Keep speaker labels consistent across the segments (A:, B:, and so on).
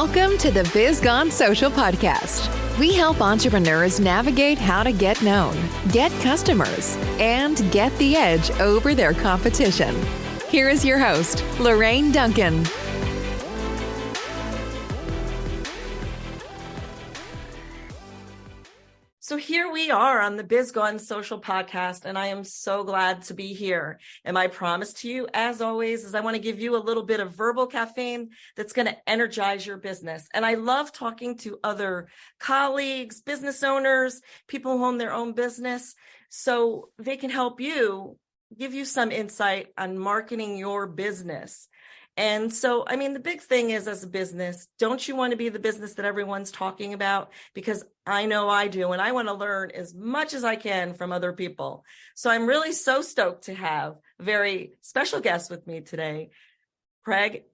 A: Welcome to the Biz Gone Social Podcast. We help entrepreneurs navigate how to get known, get customers, and get the edge over their competition. Here is your host, Lorraine Duncan.
B: So here we are on the Biz Gone Social Podcast, and I am so glad to be here. And my promise to you, as always, is I want to give you a little bit of verbal caffeine that's going to energize your business. And I love talking to other colleagues, business owners, people who own their own business, so they can help you, give you some insight on marketing your business. And so, I mean, the big thing is, as a business, don't you want to be the business that everyone's talking about? Because I know I do, and I want to learn as much as I can from other people. So I'm really so stoked to have a very special guest with me today, Craig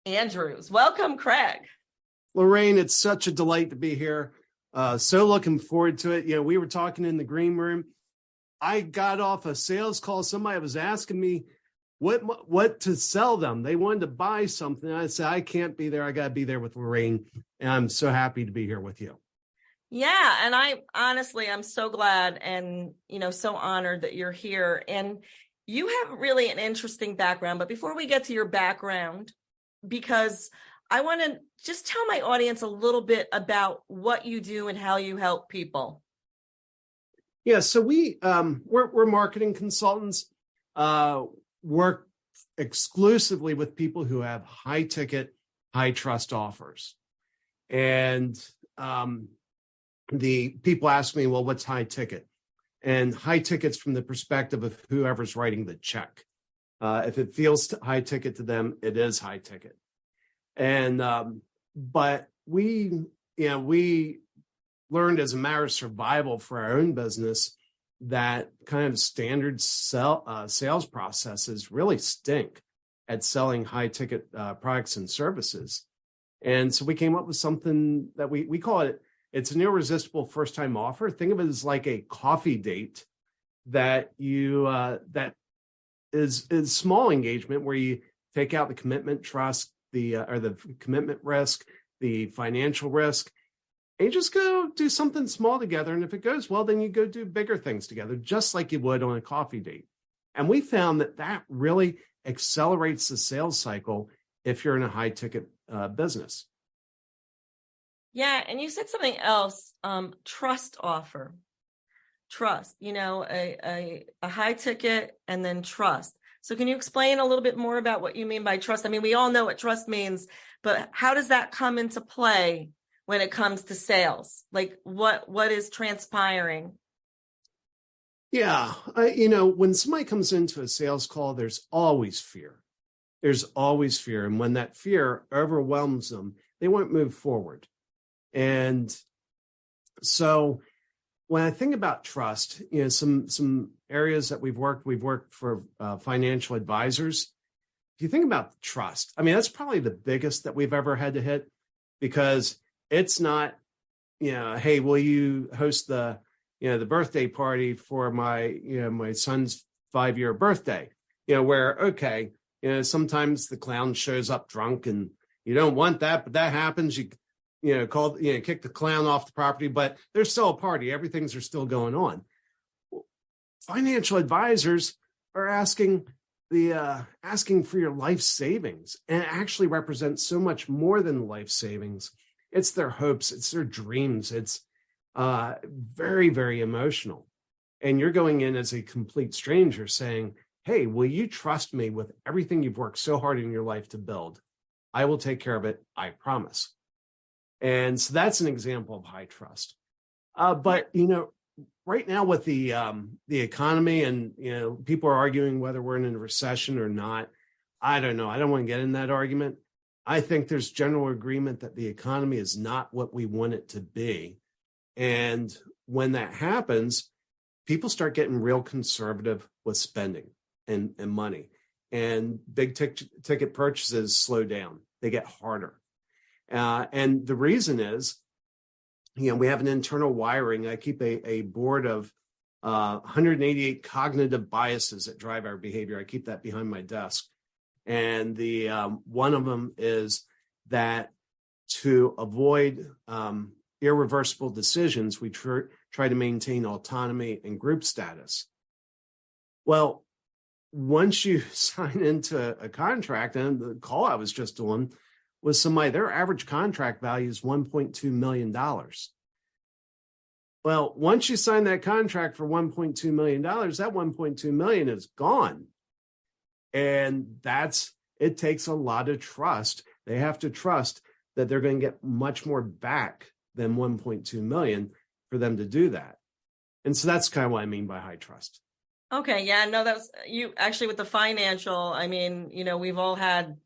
B: Andrews. Welcome, Craig.
C: Lorraine, it's such a delight to be here. So looking forward to it. You know, we were talking in the green room. I got off a sales call. Somebody was asking me what to sell them. They wanted to buy something. I said, I can't be there. I got to be there with Lorraine. And I'm so happy to be here with you.
B: Yeah. And I'm so glad and, so honored that you're here. And you have really an interesting background. But before we get to your background, because I want to just tell my audience a little bit about what you do and how you help people.
C: Yeah. So we're marketing consultants. Work exclusively with people who have high ticket, high trust offers. And the people ask me, well, what's high ticket? And high ticket's from the perspective of whoever's writing the check. If it feels high ticket to them, it is high ticket. And but we learned as a matter of survival for our own business that kind of standard sales processes really stink at selling high ticket products and services. And so we came up with something that we call it's an irresistible first time offer. Think of it as like a coffee date that that is small engagement where you take out the commitment trust, or the commitment risk, the financial risk. And you just go do something small together. And if it goes well, then you go do bigger things together, just like you would on a coffee date. And we found that really accelerates the sales cycle if you're in a high ticket business.
B: Yeah. And you said something else, trust offer. Trust, a high ticket and then trust. So can you explain a little bit more about what you mean by trust? I mean, we all know what trust means, but how does that come into play when it comes to sales? Like what is transpiring?
C: Yeah. When somebody comes into a sales call, there's always fear. There's always fear. And when that fear overwhelms them, they won't move forward. And so when I think about trust, some areas that we've worked for financial advisors. If you think about trust, I mean, that's probably the biggest that we've ever had to hit, because it's not, hey, will you host the birthday party for my son's 5-year birthday? Where, sometimes the clown shows up drunk and you don't want that, but that happens. You kick the clown off the property, but there's still a party. Everything's are still going on. Financial advisors are asking for your life savings, and it actually represents so much more than life savings. It's their hopes, it's their dreams. It's very, very emotional. And you're going in as a complete stranger saying, hey, will you trust me with everything you've worked so hard in your life to build? I will take care of it, I promise. And so that's an example of high trust. But right now with the economy and, people are arguing whether we're in a recession or not. I don't know. I don't want to get in that argument. I think there's general agreement that the economy is not what we want it to be. And when that happens, people start getting real conservative with spending and money. And big ticket purchases slow down. They get harder. And the reason is, we have an internal wiring. I keep a board of 188 cognitive biases that drive our behavior. I keep that behind my desk. And the one of them is that to avoid irreversible decisions, we try to maintain autonomy and group status. Well, once you sign into a contract, and the call I was just on was somebody, their average contract value is $1.2 million. Well, once you sign that contract for $1.2 million, that $1.2 million is gone. And it takes a lot of trust. They have to trust that they're going to get much more back than 1.2 million for them to do that. And so that's kind of what I mean by high trust.
B: Okay. Yeah, no, that was you actually with the financial. I mean, we've all had,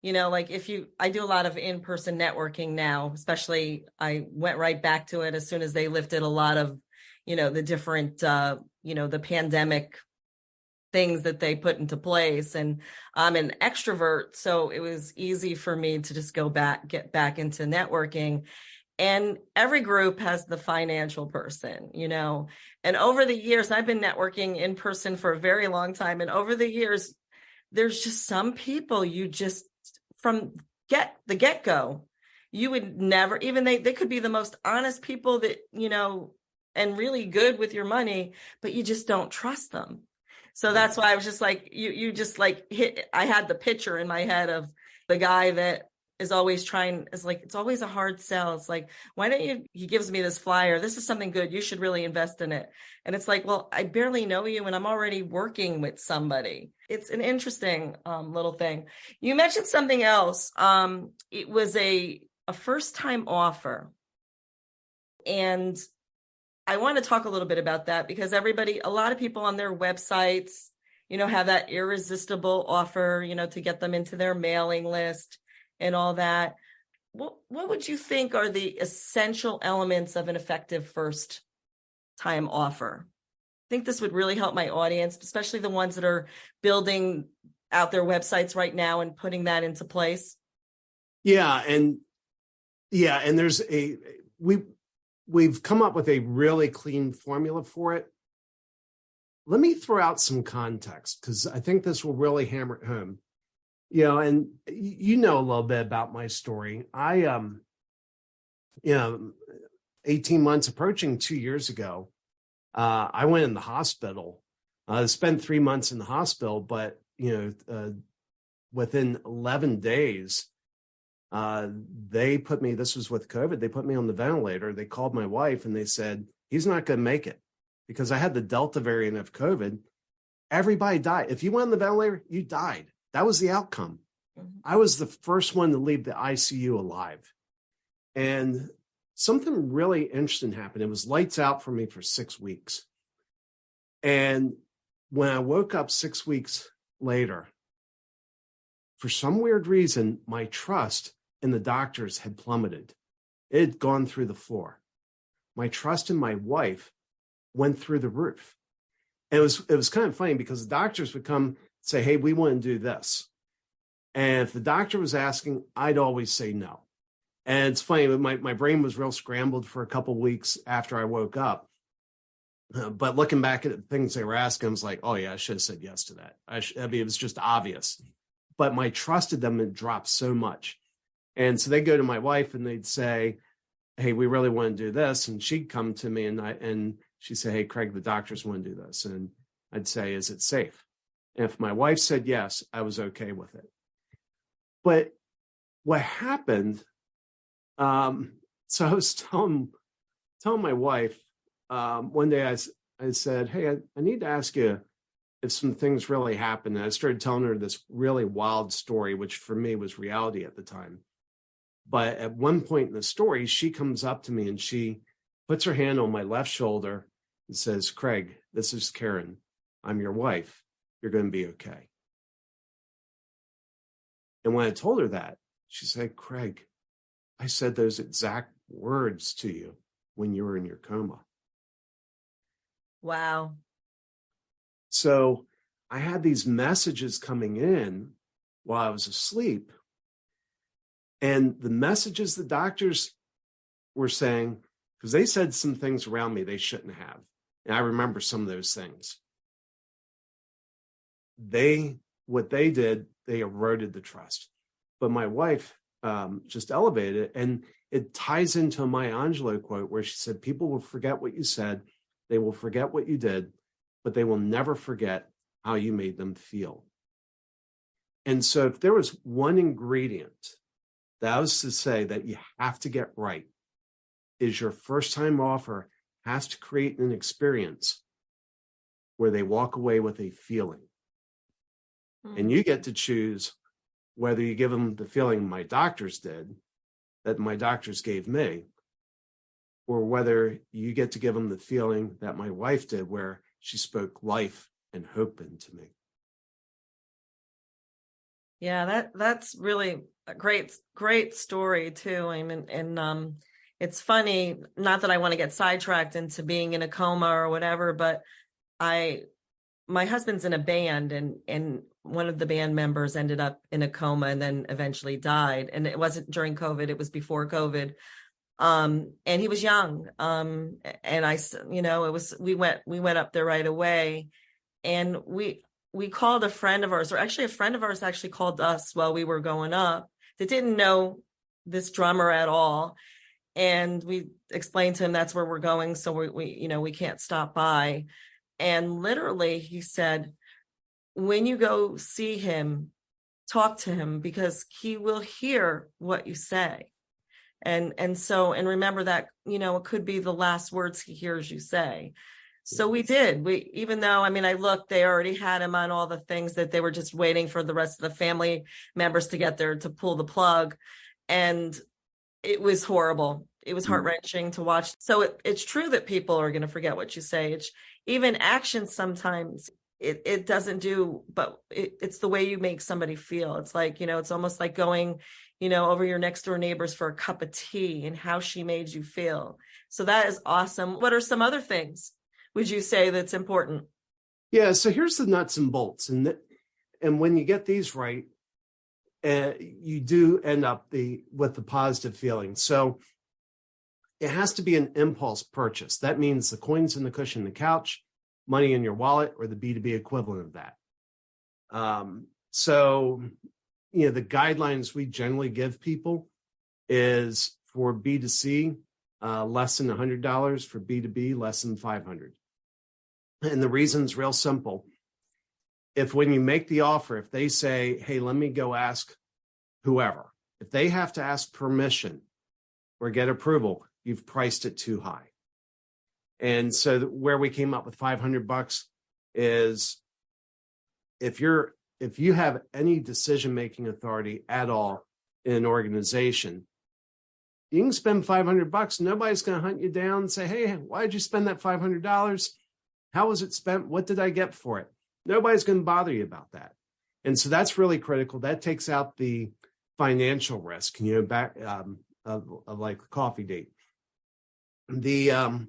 B: like I do a lot of in-person networking now, especially I went right back to it as soon as they lifted a lot of, the different, the pandemic things that they put into place. And I'm an extrovert, so it was easy for me to just get back into networking. And every group has the financial person, and over the years, I've been networking in person for a very long time. And over the years, there's just some people you just from the get-go, you would never, even they could be the most honest people that, and really good with your money, but you just don't trust them. So that's why I was just like, you just like I had the picture in my head of the guy that is always it's always a hard sell. It's like, why don't you, he gives me this flyer. This is something good. You should really invest in it. And it's like, well, I barely know you and I'm already working with somebody. It's an interesting little thing. You mentioned something else. It was a first time offer. And I want to talk a little bit about that because a lot of people on their websites, have that irresistible offer, to get them into their mailing list and all that. What would you think are the essential elements of an effective first time offer? I think this would really help my audience, especially the ones that are building out their websites right now and putting that into place.
C: And we've come up with a really clean formula for it. Let me throw out some context because I think this will really hammer it home. And a little bit about my story. I 18 months approaching 2 years ago, I went in the hospital. I spent 3 months in the hospital, but within 11 days, they put me, this was with COVID, they put me on the ventilator. They called my wife and they said, he's not going to make it because I had the Delta variant of COVID. Everybody died. If you went on the ventilator, you died. That was the outcome. Mm-hmm. I was the first one to leave the ICU alive. And something really interesting happened. It was lights out for me for 6 weeks. And when I woke up 6 weeks later, for some weird reason, my trust in the doctors had plummeted. It had gone through the floor. My trust in my wife went through the roof. And it was kind of funny because the doctors would come say, hey, we want to do this. And if the doctor was asking, I'd always say no. And it's funny, my brain was real scrambled for a couple of weeks after I woke up. But looking back at the things they were asking, I was like, oh yeah, I should have said yes to that. It was just obvious. But my trust in them had dropped so much. And so they go to my wife and they'd say, hey, we really want to do this. And she'd come to me and she'd say, hey, Craig, the doctors want to do this. And I'd say, is it safe? And if my wife said yes, I was okay with it. But what happened, so I was telling my wife, one day I said, hey, I need to ask you if some things really happened. And I started telling her this really wild story, which for me was reality at the time. But at one point in the story, she comes up to me and she puts her hand on my left shoulder and says, Craig, this is Karen. I'm your wife. You're going to be okay. And when I told her that, she said, Craig, I said those exact words to you when you were in your coma.
B: Wow.
C: So I had these messages coming in while I was asleep. And the messages the doctors were saying, because they said some things around me they shouldn't have. And I remember some of those things. What they did, they eroded the trust. But my wife just elevated it. And it ties into a Maya Angelou quote where she said, people will forget what you said, they will forget what you did, but they will never forget how you made them feel. And so if there was one ingredient that I was to say that you have to get right, is your first time offer has to create an experience where they walk away with a feeling. And you get to choose whether you give them the feeling my doctors did, that my doctors gave me, or whether you get to give them the feeling that my wife did, where she spoke life and hope into me.
B: Yeah, that's really a great story too. I mean, and it's funny, not that I want to get sidetracked into being in a coma or whatever, but my husband's in a band, and one of the band members ended up in a coma and then eventually died. And it wasn't during COVID, it was before COVID. And he was young. And we went up there right away, and we called a friend of ours, or actually a friend of ours actually called us while we were going up, that didn't know this drummer at all. And we explained to him that's where we're going, so we can't stop by. And literally he said, when you go see him, talk to him, because he will hear what you say. And remember that, it could be the last words he hears you say. So we did. Even though, I looked, they already had him on all the things that they were just waiting for the rest of the family members to get there to pull the plug. And it was horrible. It was heart-wrenching to watch. So it's true that people are going to forget what you say. It's even actions sometimes it doesn't do, but it's the way you make somebody feel. It's like, it's almost like going, over your next door neighbors for a cup of tea and how she made you feel. So that is awesome. What are some other things would you say that's important?
C: Yeah, so here's the nuts and bolts. And when you get these right, you do end up with the positive feeling. So it has to be an impulse purchase. That means the coins in the cushion, the couch, money in your wallet, or the B2B equivalent of that. The guidelines we generally give people is for B2C, less than $100, for B2B, less than $500. And the reason's real simple. If when you make the offer, if they say, hey, let me go ask whoever, if they have to ask permission or get approval, you've priced it too high. And so where we came up with $500 is if you have any decision-making authority at all in an organization, you can spend $500. Nobody's going to hunt you down and say, hey, why did you spend that $500? How was it spent? What did I get for it? Nobody's going to bother you about that. And so that's really critical. That takes out the financial risk, back of like a coffee date. The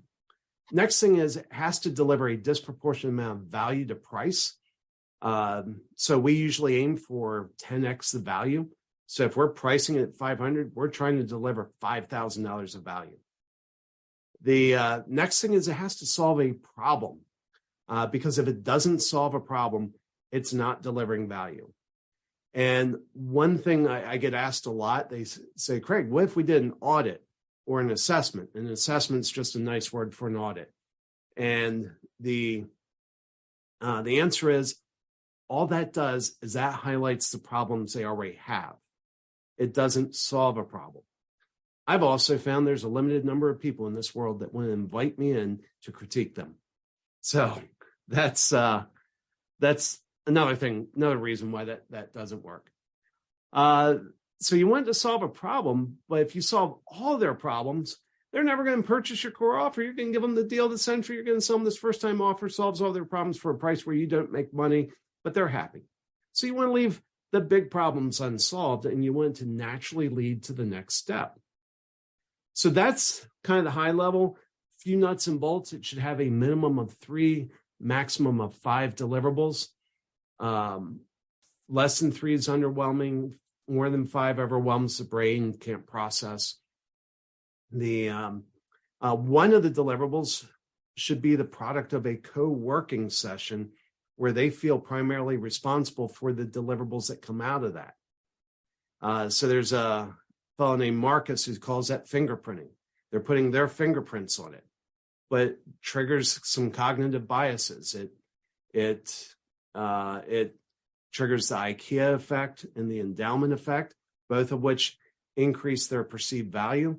C: next thing is it has to deliver a disproportionate amount of value to price. So we usually aim for 10x the value. So if we're pricing it at $500, we're trying to deliver $5,000 of value. The next thing is it has to solve a problem. Because if it doesn't solve a problem, it's not delivering value. And one thing I get asked a lot, they say, Craig, what if we did an audit or an assessment? An assessment's just a nice word for an audit. And the answer is, all that does is that highlights the problems they already have. It doesn't solve a problem. I've also found there's a limited number of people in this world that want to invite me in to critique them. So that's another thing, another reason why that doesn't work. So you want to solve a problem, but if you solve all their problems, they're never going to purchase your core offer. You're going to give them the deal of the century. You're going to sell them this first-time offer, solves all their problems for a price where you don't make money, but they're happy. So you want to leave the big problems unsolved, and you want it to naturally lead to the next step. So that's kind of the high level. Few nuts and bolts. It should have a minimum of 3, maximum of 5 deliverables. Less than 3 is underwhelming. More than 5 overwhelms the brain, can't process. The one of the deliverables should be the product of a co-working session where they feel primarily responsible for the deliverables that come out of that. So there's a fellow named Marcus who calls that fingerprinting. They're putting their fingerprints on it, but triggers some cognitive biases. It triggers the IKEA effect and the endowment effect, both of which increase their perceived value.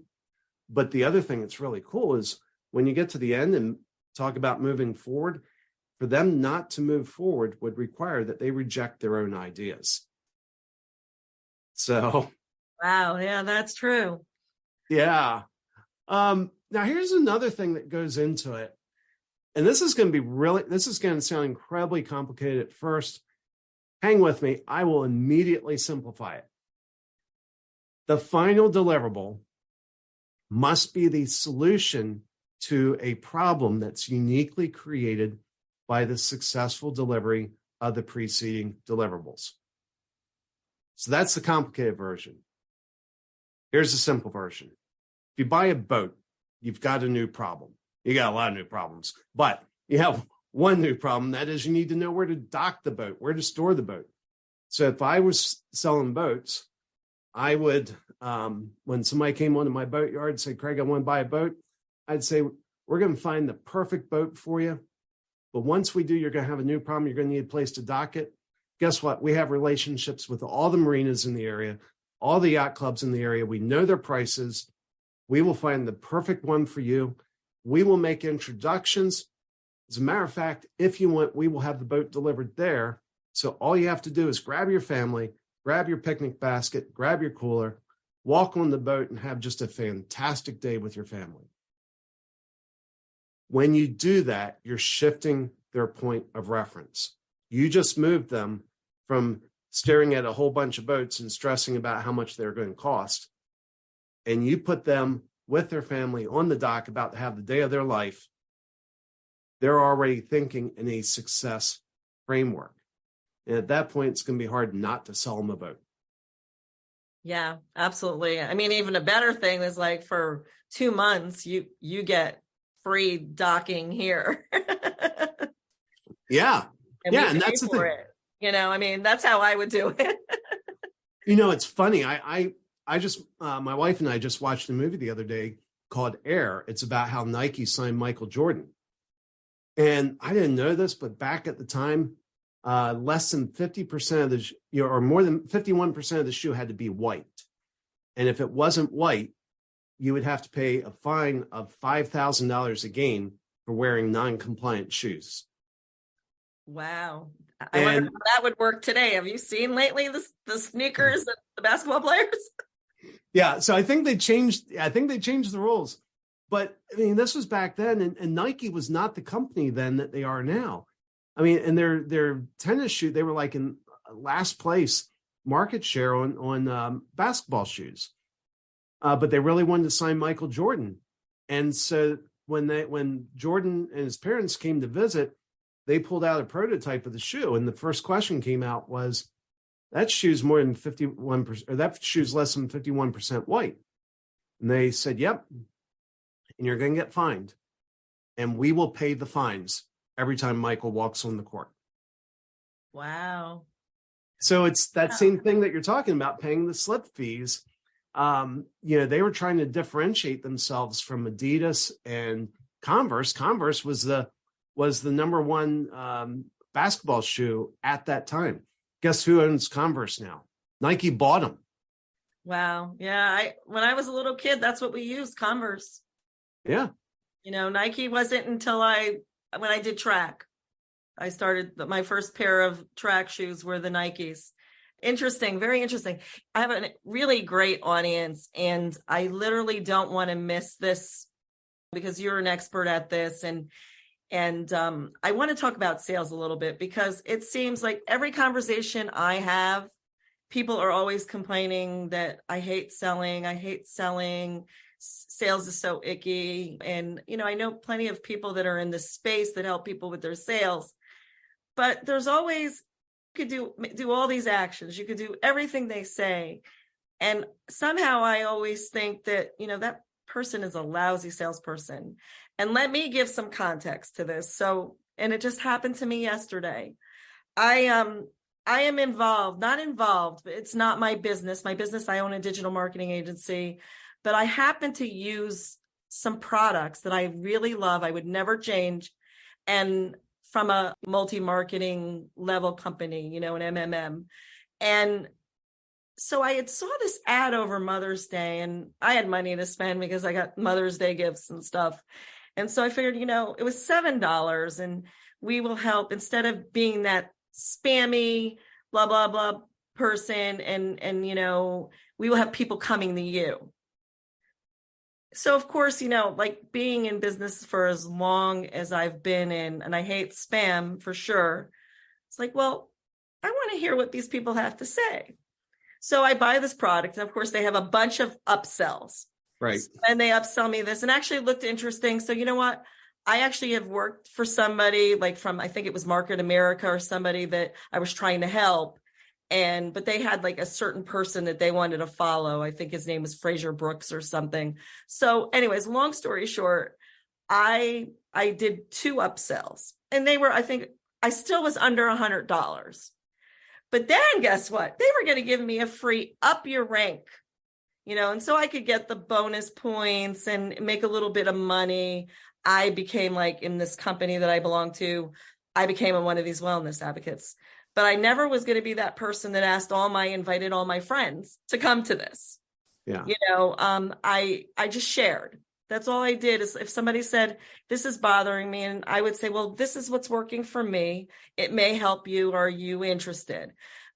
C: But the other thing that's really cool is when you get to the end and talk about moving forward, for them not to move forward would require that they reject their own ideas. So,
B: wow, yeah, that's true.
C: Yeah. Now here's another thing that goes into it. And this is going to sound incredibly complicated at first. Hang with me. I will immediately simplify it. The final deliverable must be the solution to a problem that's uniquely created by the successful delivery of the preceding deliverables. So that's the complicated version. Here's the simple version. If you buy a boat, you've got a new problem. You got a lot of new problems, but you have one new problem. That is, you need to know where to dock the boat, where to store the boat. So if I was selling boats, I would, when somebody came onto my boat yard and said, Craig, I want to buy a boat, I'd say, we're going to find the perfect boat for you. But once we do, you're going to have a new problem. You're going to need a place to dock it. Guess what? We have relationships with all the marinas in the area, all the yacht clubs in the area. We know their prices. We will find the perfect one for you. We will make introductions. As a matter of fact, if you want, we will have the boat delivered there. So all you have to do is grab your family, grab your picnic basket, grab your cooler, walk on the boat, and have just a fantastic day with your family. When you do that, you're shifting their point of reference. You just moved them from staring at a whole bunch of boats and stressing about how much they're going to cost. And you put them with their family on the dock about to have the day of their life. They're already thinking in a success framework. And at that point, it's going to be hard not to sell them a boat.
B: Yeah, absolutely. I mean, even a better thing is like for 2 months, you get free docking here.
C: Yeah.
B: And
C: yeah. And that's the thing.
B: I mean, that's how I would do it.
C: It's funny. I just, my wife and I just watched a movie the other day called Air. It's about how Nike signed Michael Jordan. And I didn't know this, but back at the time, less than 50% of the, or more than 51% of the shoe had to be white. And if it wasn't white, you would have to pay a fine of $5,000 a game for wearing non-compliant shoes.
B: Wow. I wonder how that would work today. Have you seen lately the sneakers and the basketball players?
C: Yeah. So I think they changed the rules. But I mean, this was back then, and Nike was not the company then that they are now. I mean, and their tennis shoe, they were like in last place market share on basketball shoes. But they really wanted to sign Michael Jordan. And so when Jordan and his parents came to visit, they pulled out a prototype of the shoe. And the first question came out was, that shoe's more than 51%, or that shoe's less than 51% white. And they said, yep. And you're going to get fined. And we will pay the fines every time Michael walks on the court.
B: Wow.
C: So it's that same thing that you're talking about, paying the slip fees. They were trying to differentiate themselves from Adidas and Converse. Converse was the number one basketball shoe at that time. Guess who owns Converse now? Nike bought them.
B: Wow. Yeah. When I was a little kid, that's what we used, Converse.
C: Yeah.
B: Nike wasn't until when I did track. I started, my first pair of track shoes were the Nikes. Interesting. Very interesting. I have a really great audience, and I literally don't want to miss this because you're an expert at this. And I want to talk about sales a little bit, because it seems like every conversation I have, people are always complaining that I hate selling. Sales is so icky. And, I know plenty of people that are in this space that help people with their sales, but there's always, you could do all these actions. You could do everything they say. And somehow I always think that, that person is a lousy salesperson. And let me give some context to this. So, and it just happened to me yesterday. I I am not involved, but it's not my business. My business, I own a digital marketing agency, but I happen to use some products that I really love. I would never change. And from a multi-marketing level company, an MMM. And so I had saw this ad over Mother's Day, and I had money to spend because I got Mother's Day gifts and stuff. And so I figured, it was $7, and we will help, instead of being that spammy, blah, blah, blah person. And we will have people coming to you. So of course, like being in business for as long as I've been in, and I hate spam for sure. It's like, well, I want to hear what these people have to say. So I buy this product, and of course they have a bunch of upsells.
C: Right.
B: And they upsell me this, and actually it looked interesting. So you know what? I actually have worked for somebody like from, I think it was Market America, or somebody that I was trying to help. But they had like a certain person that they wanted to follow. I think his name was Fraser Brooks or something. So anyways, long story short, I did 2 upsells, and they were, I think I still was under $100. But then guess what? They were going to give me a free up your rank, and so I could get the bonus points and make a little bit of money. I became, like, in this company that I belong to, I became one of these wellness advocates. But I never was going to be that person that invited all my friends to come to this.
C: Yeah.
B: I just shared. That's all I did. Is if somebody said, this is bothering me, and I would say, well, this is what's working for me. It may help you. Are you interested?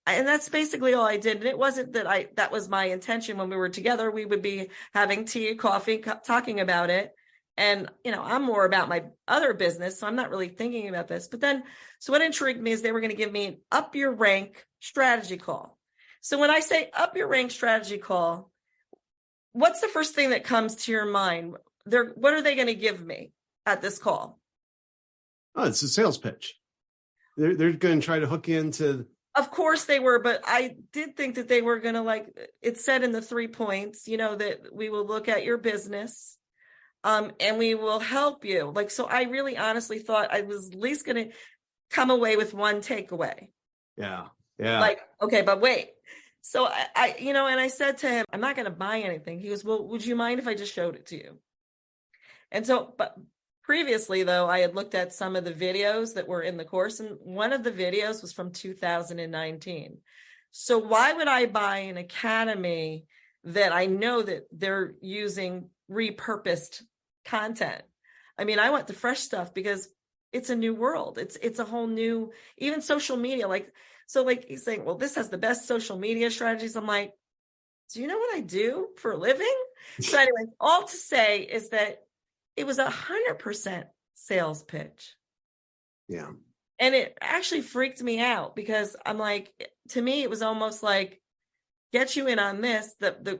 B: And that's basically all I did. And it wasn't that was my intention. When we were together, we would be having tea, coffee, talking about it. And, I'm more about my other business, so I'm not really thinking about this. But then, so what intrigued me is they were going to give me an up your rank strategy call. So when I say up your rank strategy call, what's the first thing that comes to your mind? What are they going to give me at this call?
C: Oh, it's a sales pitch. They're going to try to hook you into.
B: Of course they were, but I did think that they were going to, it said in the 3 points, that we will look at your business. And we will help you. So I really honestly thought I was at least going to come away with one takeaway.
C: Yeah. Yeah.
B: Okay, but wait. So I and I said to him, I'm not going to buy anything. He goes, well, would you mind if I just showed it to you? And so, but previously though, I had looked at some of the videos that were in the course, and one of the videos was from 2019. So why would I buy an academy that I know that they're using repurposed content? I mean, I want the fresh stuff because it's a new world. It's a whole new, even social media. He's saying, well, this has the best social media strategies. I'm like, do you know what I do for a living? So anyway, all to say is that it was 100% sales pitch.
C: Yeah.
B: And it actually freaked me out because I'm like, to me, it was almost like, get you in on this. The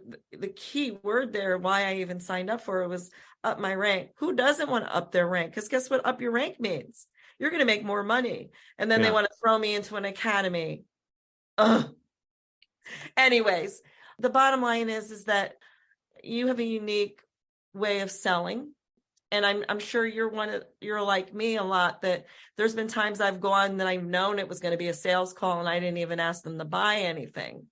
B: key word there, why I even signed up for it, was up my rank. Who doesn't want to up their rank? Because guess what up your rank means? You're going to make more money. And then they want to throw me into an academy. Ugh. Anyways, the bottom line is that you have a unique way of selling. And I'm sure you're like me a lot, that there's been times I've gone that I've known it was going to be a sales call and I didn't even ask them to buy anything.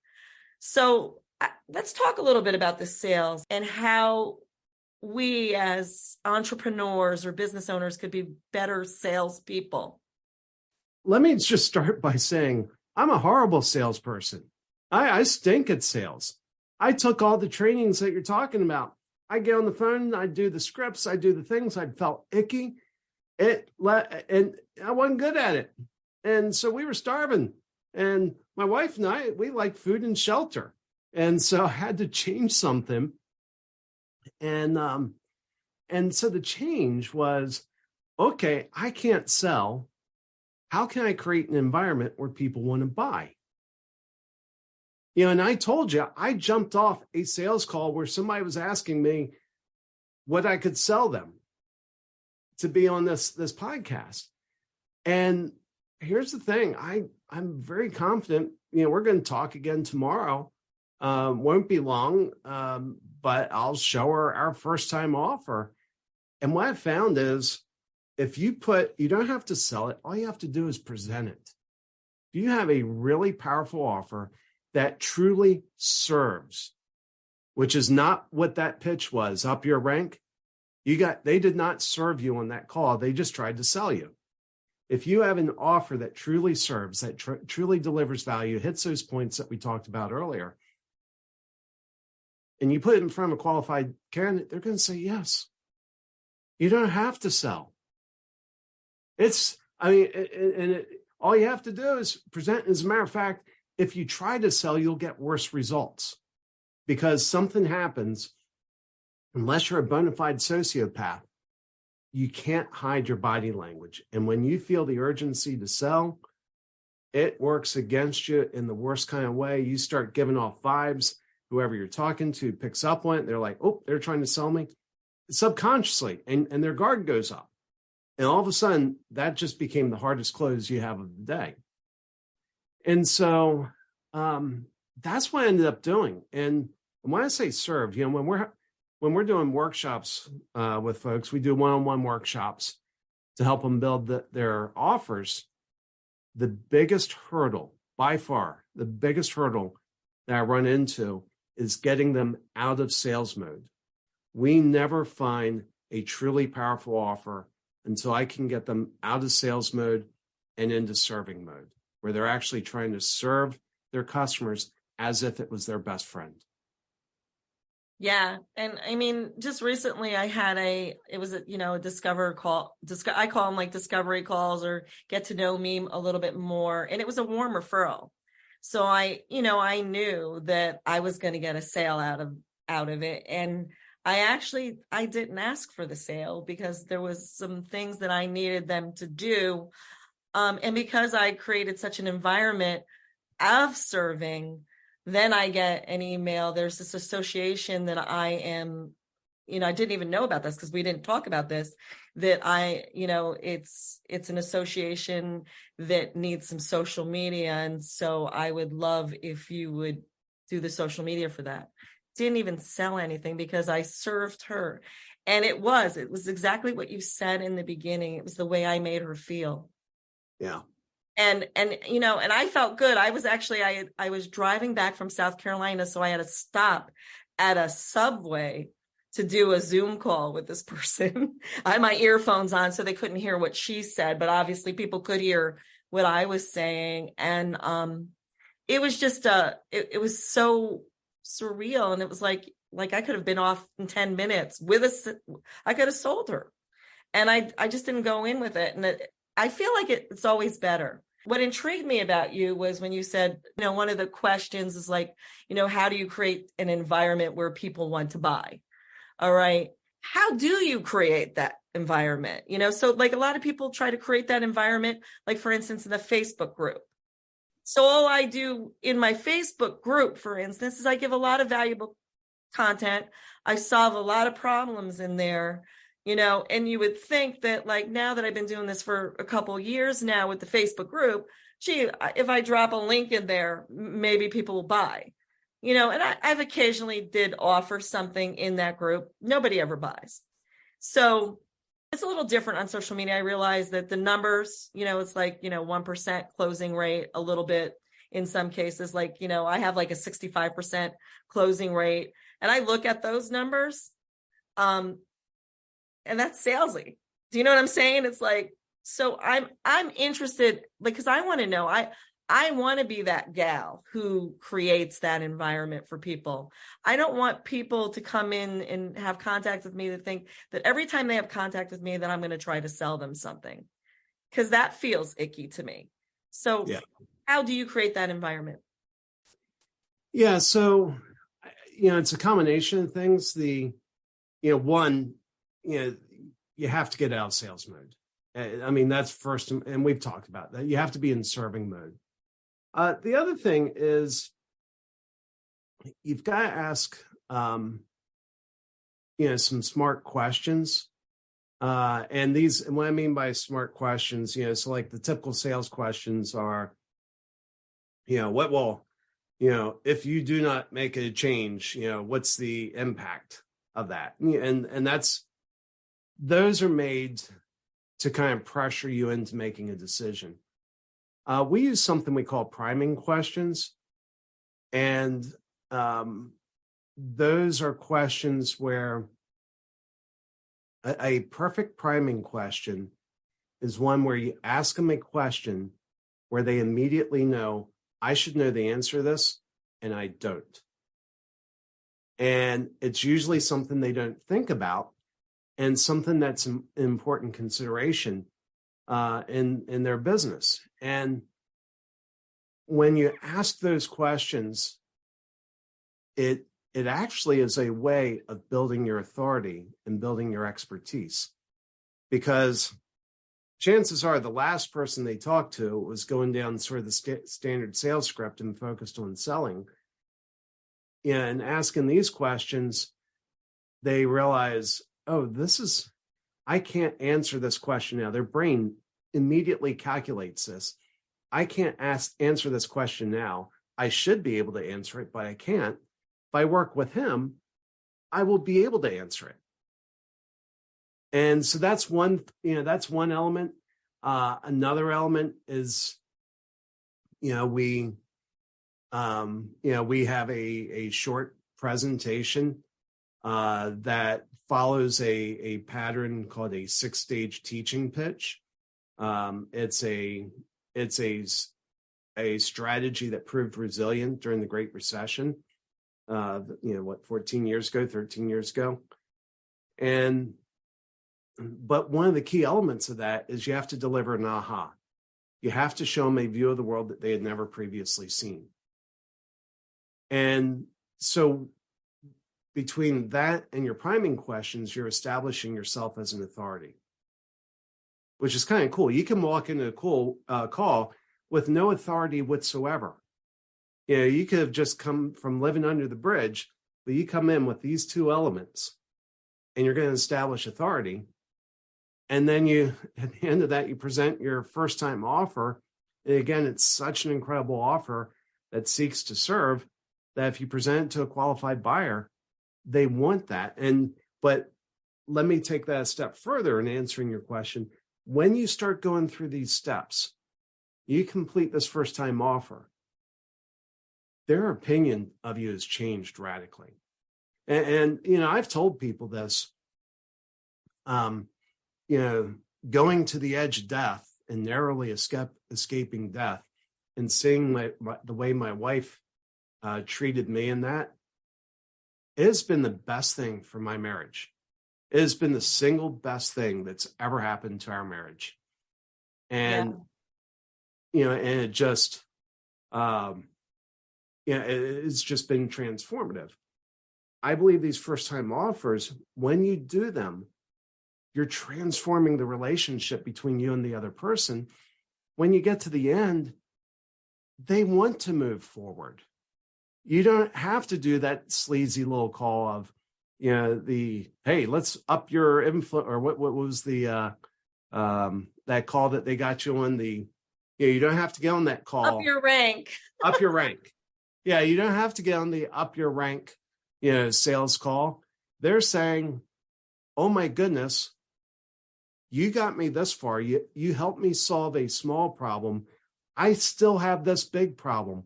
B: So let's talk a little bit about the sales and how we as entrepreneurs or business owners could be better salespeople.
C: Let me just start by saying I'm a horrible salesperson. I stink at sales. I took all the trainings that you're talking about. I get on the phone, I do the scripts, I do the things. I felt icky, and I wasn't good at it. And so we were starving. And my wife and I, we like food and shelter. And so I had to change something. And so the change was, okay, I can't sell. How can I create an environment where people want to buy? And I told you, I jumped off a sales call where somebody was asking me what I could sell them to be on this podcast. And here's the thing, I'm very confident, we're going to talk again tomorrow. Won't be long, but I'll show her our first time offer. And what I found is, if you don't have to sell it, all you have to do is present it. if you have a really powerful offer that truly serves, which is not what that pitch was, up your rank, they did not serve you on that call. They just tried to sell you. If you have an offer that truly serves, that truly delivers value, hits those points that we talked about earlier, and you put it in front of a qualified candidate, they're going to say yes. You don't have to sell. All you have to do is present. As a matter of fact, if you try to sell, you'll get worse results because something happens. Unless you're a bona fide sociopath, you can't hide your body language. And when you feel the urgency to sell, it works against you in the worst kind of way. You start giving off vibes. Whoever you're talking to picks up on it. They're like, oh, they're trying to sell me subconsciously. And their guard goes up. And all of a sudden, that just became the hardest close you have of the day. And so that's what I ended up doing. And when I say serve, when we're doing workshops with folks, we do one-on-one workshops to help them build their offers. The biggest hurdle, by far, the biggest hurdle that I run into is getting them out of sales mode. We never find a truly powerful offer until I can get them out of sales mode and into serving mode, where they're actually trying to serve their customers as if it was their best friend.
B: Yeah. And I mean, just recently I had a discover call. I call them like discovery calls or get to know me a little bit more. And it was a warm referral. So I knew that I was going to get a sale out of it. And I didn't ask for the sale because there was some things that I needed them to do. And because I created such an environment of serving, then I get an email. There's this association that I am, I didn't even know about this because we didn't talk about this, that it's an association that needs some social media. And so I would love if you would do the social media for that. Didn't even sell anything because I served her. And it was exactly what you said in the beginning. It was the way I made her feel.
C: Yeah.
B: And I felt good. I was driving back from South Carolina. So I had to stop at a Subway to do a Zoom call with this person. I had my earphones on so they couldn't hear what she said, but obviously people could hear what I was saying. And it was just it was so surreal. And it was like I could have been off in 10 minutes I could have sold her. And I just didn't go in with it. And I feel like it's always better. What intrigued me about you was when you said, one of the questions is like, how do you create an environment where people want to buy? All right. How do you create that environment? So like a lot of people try to create that environment, like for instance, in the Facebook group. So all I do in my Facebook group, for instance, is I give a lot of valuable content. I solve a lot of problems in there. And you would think that like now that I've been doing this for a couple of years now with the Facebook group, if I drop a link in there, maybe people will buy, and I've occasionally did offer something in that group. Nobody ever buys. So it's a little different on social media. I realize that the numbers, it's like, 1% closing rate, a little bit in some cases, like, I have like a 65% closing rate and I look at those numbers. And that's salesy. Do you know what I'm saying? It's like, so I'm interested, like, because I want to know, I want to be that gal who creates that environment for people. I don't want people to come in and have contact with me that think that every time they have contact with me that I'm going to try to sell them something, because that feels icky to me. So yeah. How do you create that environment?
C: Yeah. So, it's a combination of things. One, you have to get out of sales mode. I mean, that's first, and we've talked about that. You have to be in serving mode. The other thing is you've got to ask, some smart questions. And what I mean by smart questions, so like the typical sales questions are, what will, if you do not make a change, what's the impact of that? And those are made to kind of pressure you into making a decision. We use something we call priming questions. And those are questions where a perfect priming question is one where you ask them a question where they immediately know, I should know the answer to this, and I don't. And it's usually something they don't think about and something that's an important consideration in their business. And when you ask those questions, it actually is a way of building your authority and building your expertise, because chances are the last person they talked to was going down sort of the standard sales script and focused on selling. Yeah, and asking these questions, they realize, oh, I can't answer this question now. Their brain immediately calculates this. I can't answer this question now. I should be able to answer it, but I can't. If I work with him, I will be able to answer it. And so that's one element. Another element is, we have a short presentation that follows a pattern called a 6-stage teaching pitch. It's a strategy that proved resilient during the Great Recession. 13 years ago. But one of the key elements of that is you have to deliver an aha. You have to show them a view of the world that they had never previously seen. And so between that and your priming questions, you're establishing yourself as an authority, which is kind of cool. You can walk into a call with no authority whatsoever. You could have just come from living under the bridge, but you come in with these two elements and you're going to establish authority. And then at the end of that, you present your first time offer. And again, it's such an incredible offer that seeks to serve that if you present it to a qualified buyer, they want that. But let me take that a step further in answering your question. When you start going through these steps, you complete this first time offer, their opinion of you has changed radically. And I've told people this, going to the edge of death and narrowly escaping death and seeing the way my wife treated me in that, it has been the best thing for my marriage. It has been the single best thing that's ever happened to our marriage. And, and it just, it's just been transformative. I believe these first time offers, when you do them, you're transforming the relationship between you and the other person. When you get to the end, they want to move forward. You don't have to do that sleazy little call of, hey, let's up your influence, or what was the, that call that they got you on you don't have to get on that call.
B: Up your rank.
C: Up your rank. Yeah, you don't have to get on the up your rank, sales call. They're saying, oh my goodness, you got me this far. You helped me solve a small problem. I still have this big problem.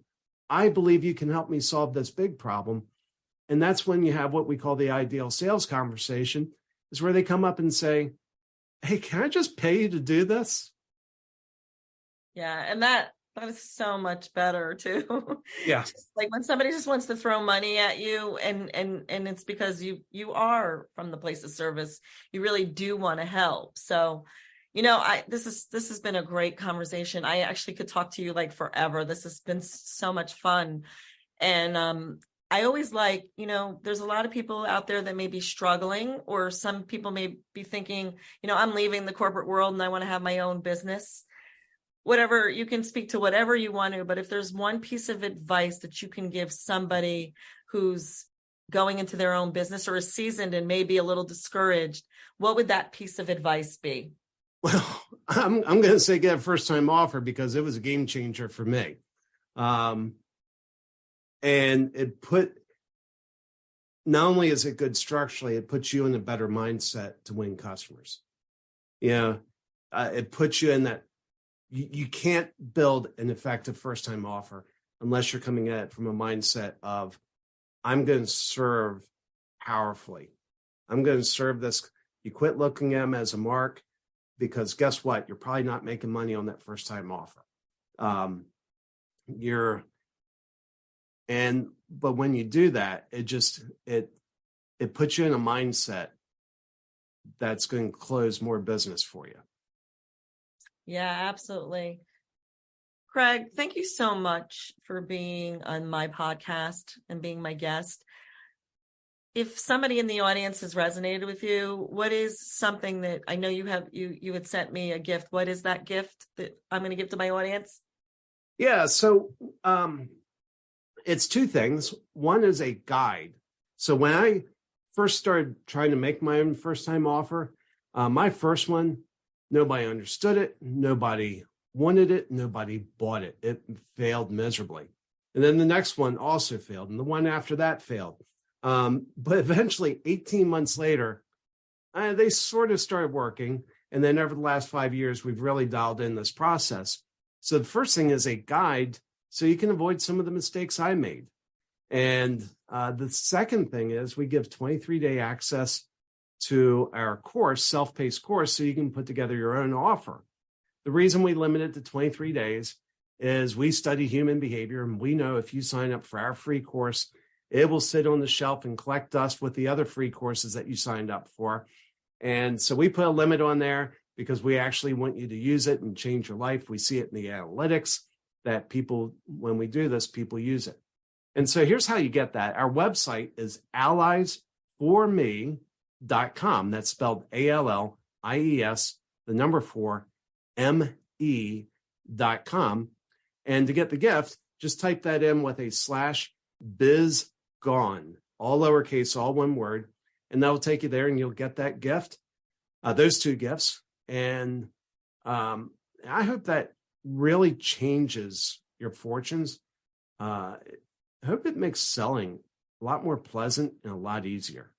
C: I believe you can help me solve this big problem. And that's when you have what we call the ideal sales conversation, is where they come up and say, hey, can I just pay you to do this? Yeah.
B: And that is so much better too.
C: Yeah.
B: Like when somebody just wants to throw money at you and it's because you are from the place of service, you really do want to help. So, this has been a great conversation. I actually could talk to you like forever. This has been so much fun. And I always there's a lot of people out there that may be struggling, or some people may be thinking, I'm leaving the corporate world and I want to have my own business. Whatever, you can speak to whatever you want to, but if there's one piece of advice that you can give somebody who's going into their own business or is seasoned and maybe a little discouraged, what would that piece of advice be?
C: Well, I'm going to say get a first time offer, because it was a game changer for me. And it not only is it good structurally, it puts you in a better mindset to win customers. It puts you in that you can't build an effective first-time offer unless you're coming at it from a mindset of, I'm going to serve powerfully. I'm going to serve this. You quit looking at them as a mark, because guess what? You're probably not making money on that first-time offer. But when you do that, it puts you in a mindset that's going to close more business for you.
B: Yeah, absolutely. Craig, thank you so much for being on my podcast and being my guest. If somebody in the audience has resonated with you, what is something that I know you had sent me a gift? What is that gift that I'm going to give to my audience?
C: Yeah, so it's two things. One is a guide. So when I first started trying to make my own first-time offer, my first one, nobody understood it. Nobody wanted it. Nobody bought it. It failed miserably. And then the next one also failed. And the one after that failed. But eventually, 18 months later, they sort of started working. And then over the last 5 years, we've really dialed in this process. So the first thing is a guide so you can avoid some of the mistakes I made. And the second thing is we give 23-day access to our course, self-paced course, so you can put together your own offer. The reason we limit it to 23 days is we study human behavior, and we know if you sign up for our free course, it will sit on the shelf and collect dust with the other free courses that you signed up for. And so we put a limit on there because we actually want you to use it and change your life. We see it in the analytics that people, when we do this, people use it. And so here's how you get that. Our website is Allies4Me.com. That's spelled ALLIES, the number 4, ME.com. And to get the gift, just type that in with a /BizGone, all lowercase, all one word, and that'll take you there and you'll get that gift, those two gifts. And I hope that really changes your fortunes. I hope it makes selling a lot more pleasant and a lot easier.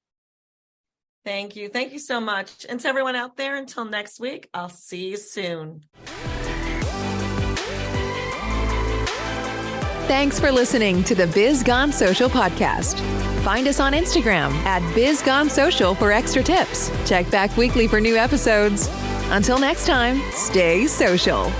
B: Thank you. Thank you so much. And to everyone out there, until next week, I'll see you soon.
A: Thanks for listening to the Biz Gone Social podcast. Find us on Instagram at Biz Gone Social for extra tips. Check back weekly for new episodes. Until next time, stay social.